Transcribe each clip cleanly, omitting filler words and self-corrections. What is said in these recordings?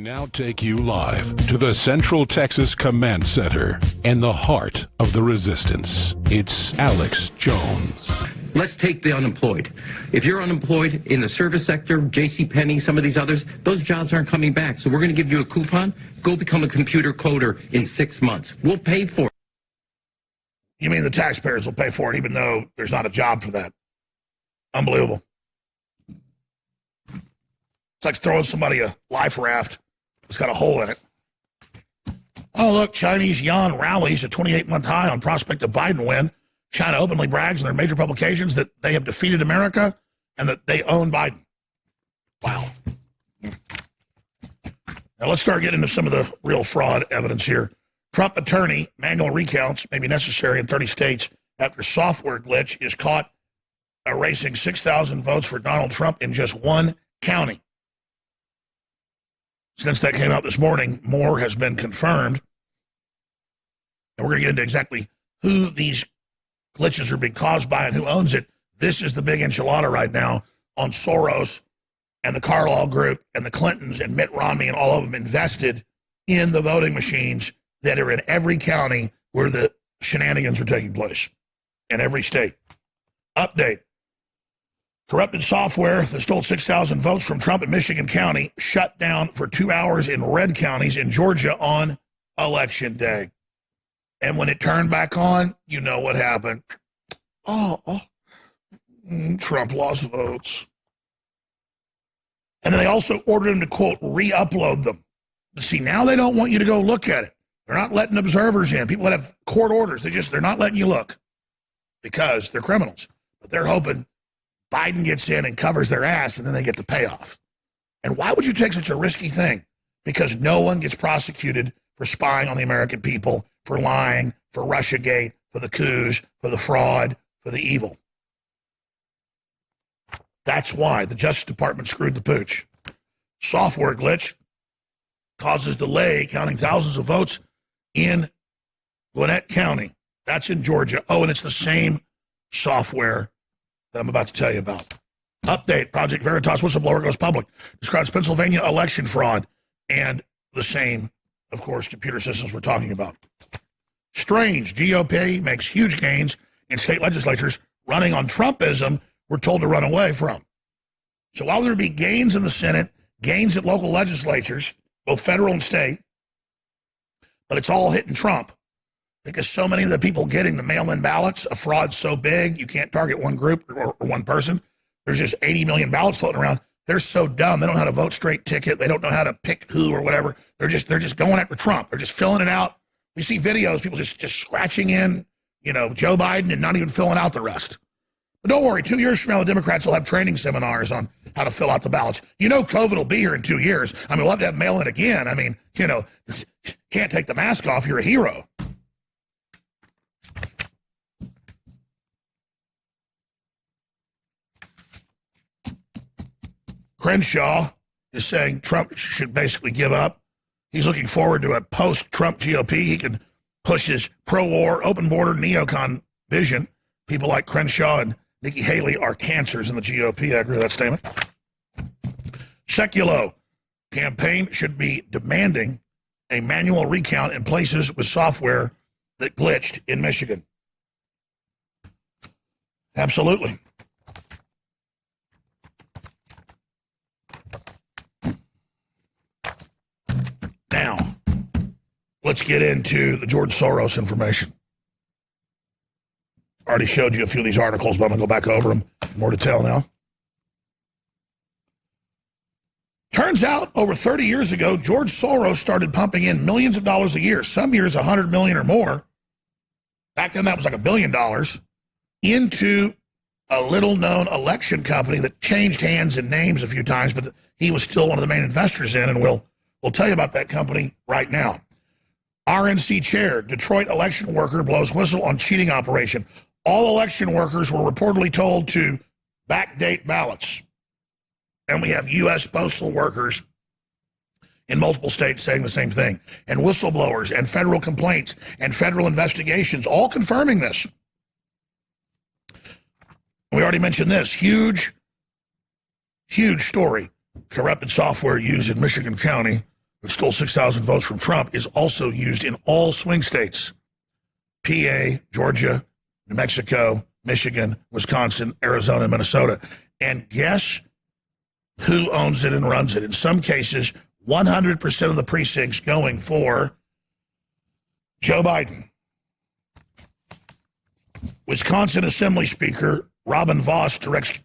now take you live to the Central Texas Command Center in the heart of the resistance. It's Alex Jones. Let's take the unemployed. If you're unemployed in the service sector, JCPenney, some of these others, those jobs aren't coming back. So we're going to give you a coupon. Go become a computer coder in 6 months. We'll pay for it. You mean the taxpayers will pay for it even though there's not a job for that? Unbelievable. It's like throwing somebody a life raft that's got a hole in it. Oh, look, Chinese yuan rallies a 28-month high on prospect of Biden win. China openly brags in their major publications that they have defeated America and that they own Biden. Wow. Now let's start getting into some of the real fraud evidence here. Trump attorney, manual recounts may be necessary in 30 states after software glitch is caught erasing 6,000 votes for Donald Trump in just one county. Since that came out this morning, more has been confirmed. And we're going to get into exactly who these glitches are being caused by and who owns it. This is the big enchilada right now on Soros and the Carlyle Group and the Clintons and Mitt Romney and all of them invested in the voting machines that are in every county where the shenanigans are taking place in every state. Update. Corrupted software that stole 6,000 votes from Trump in Michigan County shut down for 2 hours in red counties in Georgia on Election Day. And when it turned back on, you know what happened. Trump lost votes. And then they also ordered him to, quote, re-upload them. See, now they don't want you to go look at it. They're not letting observers in. People that have court orders, they're not letting you look because they're criminals. But they're hoping Biden gets in and covers their ass, and then they get the payoff. And why would you take such a risky thing? Because no one gets prosecuted for spying on the American people, for lying, for Russiagate, for the coups, for the fraud, for the evil. That's why the Justice Department screwed the pooch. Software glitch causes delay counting thousands of votes in Gwinnett County. That's in Georgia. Oh, and it's the same software that I'm about to tell you about. Update. Project Veritas whistleblower goes public. Describes Pennsylvania election fraud and the same, of course, computer systems we're talking about. Strange. GOP makes huge gains in state legislatures running on Trumpism we're told to run away from. So while there be gains in the Senate, gains at local legislatures, both federal and state, but it's all hitting Trump because so many of the people getting the mail-in ballots, a fraud so big you can't target one group or one person. There's just 80 million ballots floating around. They're so dumb. They don't know how to vote straight ticket. They don't know how to pick who or whatever. They're just going after Trump. They're just filling it out. We see videos, people just scratching in, Joe Biden and not even filling out the rest. But don't worry, 2 years from now, the Democrats will have training seminars on how to fill out the ballots. COVID will be here in 2 years. We'll have to have mail-in again. Can't take the mask off. You're a hero. Crenshaw is saying Trump should basically give up. He's looking forward to a post-Trump GOP. He can push his pro-war, open border, neocon vision. People like Crenshaw and Nikki Haley are cancers in the GOP. I agree with that statement. Sekulow campaign should be demanding a manual recount in places with software that glitched in Michigan. Absolutely. Now, let's get into the George Soros information. Already showed you a few of these articles, but I'm going to go back over them. More to tell now. Turns out, over 30 years ago, George Soros started pumping in millions of dollars a year, some years $100 million or more. Back then, that was like $1 billion, into a little-known election company that changed hands and names a few times, but he was still one of the main investors in, and we'll tell you about that company right now. RNC chair, Detroit election worker blows whistle on cheating operation. All election workers were reportedly told to backdate ballots. And we have U.S. postal workers in multiple states saying the same thing. And whistleblowers and federal complaints and federal investigations all confirming this. We already mentioned this. Huge story. Corrupted software used in Michigan County that stole 6,000 votes from Trump, is also used in all swing states: PA, Georgia, New Mexico, Michigan, Wisconsin, Arizona, Minnesota. And guess who owns it and runs it? In some cases, 100% of the precincts going for Joe Biden. Wisconsin Assembly Speaker Robin Vos directs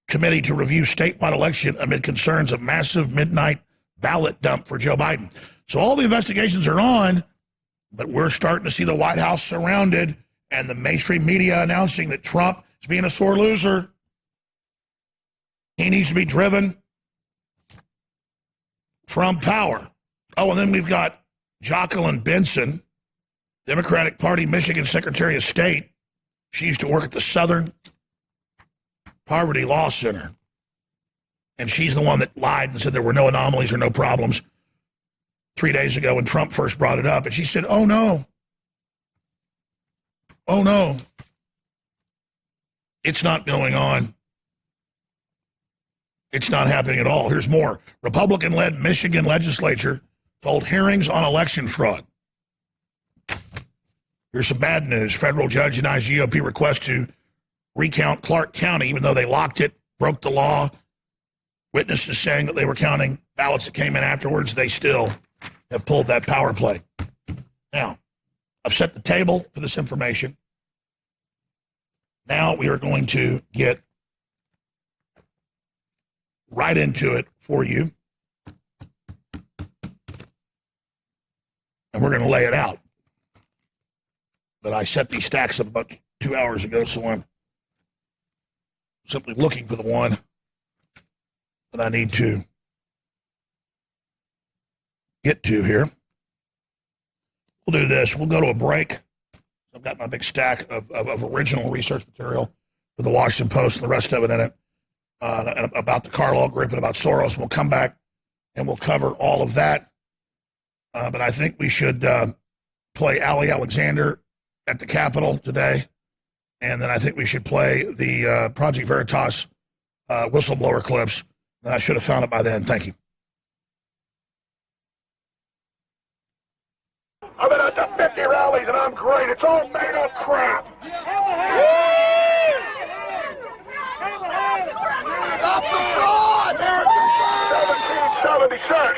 committee to review statewide election amid concerns of massive midnight ballot dump for Joe Biden. So all the investigations are on, but we're starting to see the White House surrounded and the mainstream media announcing that Trump is being a sore loser. He needs to be driven from power. Oh, and then we've got Jacqueline Benson, Democratic Party Michigan Secretary of State. She used to work at the Southern Poverty Law Center. And she's the one that lied and said there were no anomalies or no problems 3 days ago when Trump first brought it up. And she said, oh, no. Oh, no. It's not going on. It's not happening at all. Here's more. Republican-led Michigan legislature told hearings on election fraud. Here's some bad news. Federal judge denies GOP request to recount Clark County, even though they locked it, broke the law. Witnesses saying that they were counting ballots that came in afterwards. They still have pulled that power play. Now, I've set the table for this information. Now we are going to get right into it for you. And we're going to lay it out. But I set these stacks up about 2 hours ago, so I'm simply looking for the one that I need to get to here. We'll do this. We'll go to a break. I've got my big stack of original research material for the Washington Post and the rest of it in it, and about the Carlyle Group and about Soros. We'll come back and we'll cover all of that. But I think we should play Ali Alexander at the Capitol today. And then I think we should play the Project Veritas whistleblower clips. And I should have found it by then. Thank you. I've been at the 50 rallies and I'm great. It's all made up crap. Stop the fraud! 1776.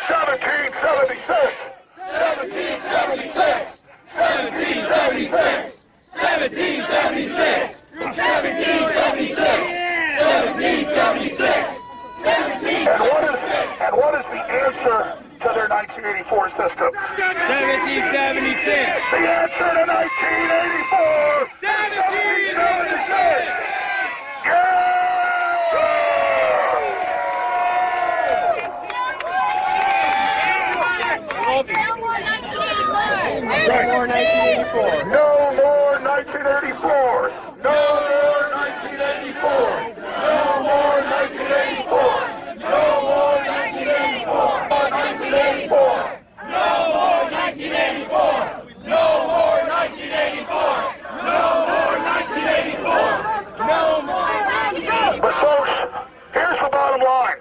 1776. 1776. 1776. 1776. 1776. 1776. 1776. And what is the answer to their 1984 system? 1776. The answer to 1984. 1776. No more 1984. No more 1984. No more 1984. No more 1984. No more 1984. 1984. No more 1984. No more 1984. No more 1984. No more 1984. But folks, here's the bottom line.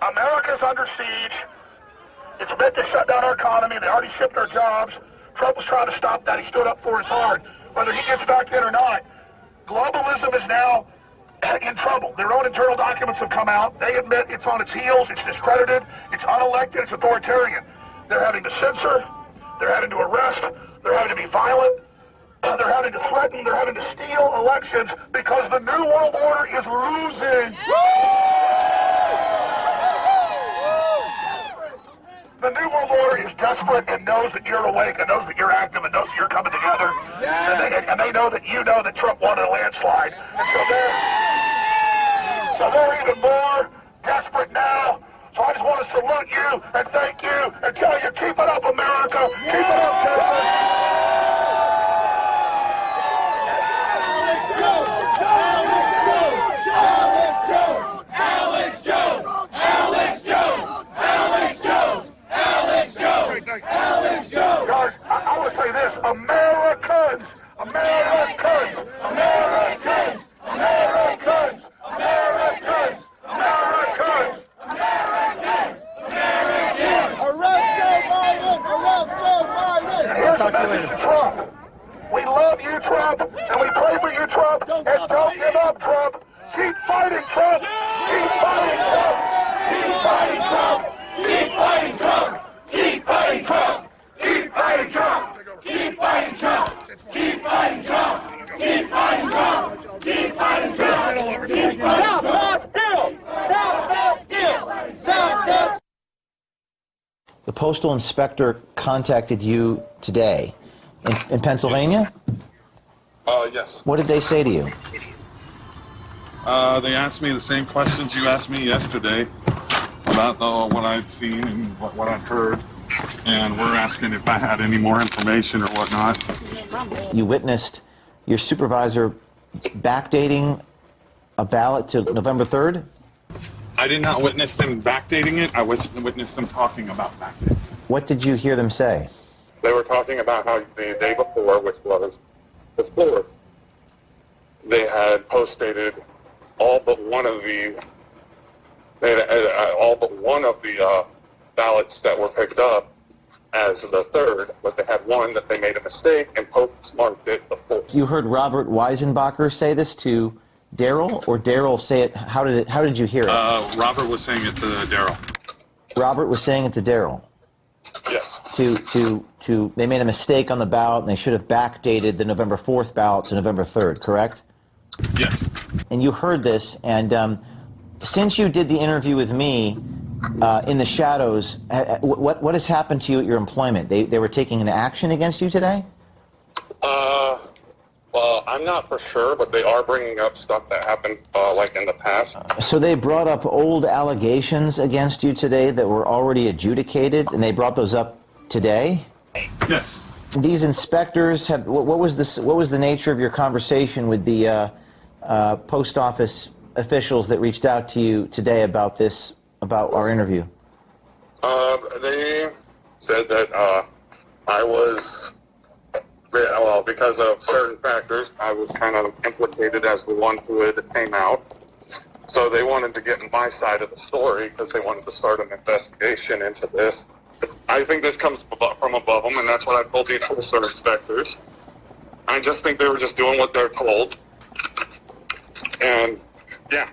America's under siege. It's meant to shut down our economy. They already shipped our jobs. Trump was trying to stop that. He stood up for us hard. Whether he gets back in or not, globalism is now in trouble. Their own internal documents have come out. They admit it's on its heels. It's discredited. It's unelected. It's authoritarian. They're having to censor. They're having to arrest. They're having to be violent. They're having to threaten. They're having to steal elections because the New World Order is losing. The New World Order is desperate and knows that you're awake and knows that you're active and knows that you're coming together. And they know that you know that Trump won a landslide. And so they're even more desperate now. So I just want to salute you and thank you and tell you, keep it up, America. Keep it up, Texas. Guys, I want to say this. Americans, Americans, Americans, Americans, Americans, Americans, Americans, Americans, a message to Trump. We love you, Trump, and we pray for you, Trump, and don't give up, Trump. Keep fighting, Trump. Keep fighting, Trump. Keep fighting, Trump. Keep fighting, Trump. Keep fighting, Trump. Keep fighting, Trump. Keep fighting, Trump. Keep fighting, Trump. Keep fighting, Trump. Keep fighting, Trump. Keep fighting, Trump. South still. South still. South. The postal inspector contacted you today in Pennsylvania? Yes. What did they say to you? They asked me the same questions you asked me yesterday about what I'd seen and what I'd heard, and we're asking if I had any more information or whatnot. You witnessed your supervisor backdating a ballot to November 3rd? I did not witness them backdating it. I witnessed them talking about backdating. What did you hear them say? They were talking about how the day before, which was the 4th, they had postdated all but one of the ballots that were picked up as the 3rd, but they had one that they made a mistake and postmarked it the 4th. You heard Robert Weisenbacher say this to Daryl, or Daryl say it? How did you hear it? Robert was saying it to Daryl. Robert was saying it to Daryl. Yes. They made a mistake on the ballot, and they should have backdated the November 4th ballot to November 3rd, correct? Yes. And you heard this, and since you did the interview with me in the shadows, what has happened to you at your employment? They were taking an action against you today? Well, I'm not for sure, but they are bringing up stuff that happened like in the past. So they brought up old allegations against you today that were already adjudicated, and they brought those up today? Yes. These inspectors had. What was this? What was the nature of your conversation with the post office officials that reached out to you today about this, about our interview? They said that I was, well, because of certain factors, I was kind of implicated as the one who had came out. So they wanted to get in my side of the story because they wanted to start an investigation into this. I think this comes from above them, and that's what I told the postal inspectors. I just think they were just doing what they're told. And, yeah.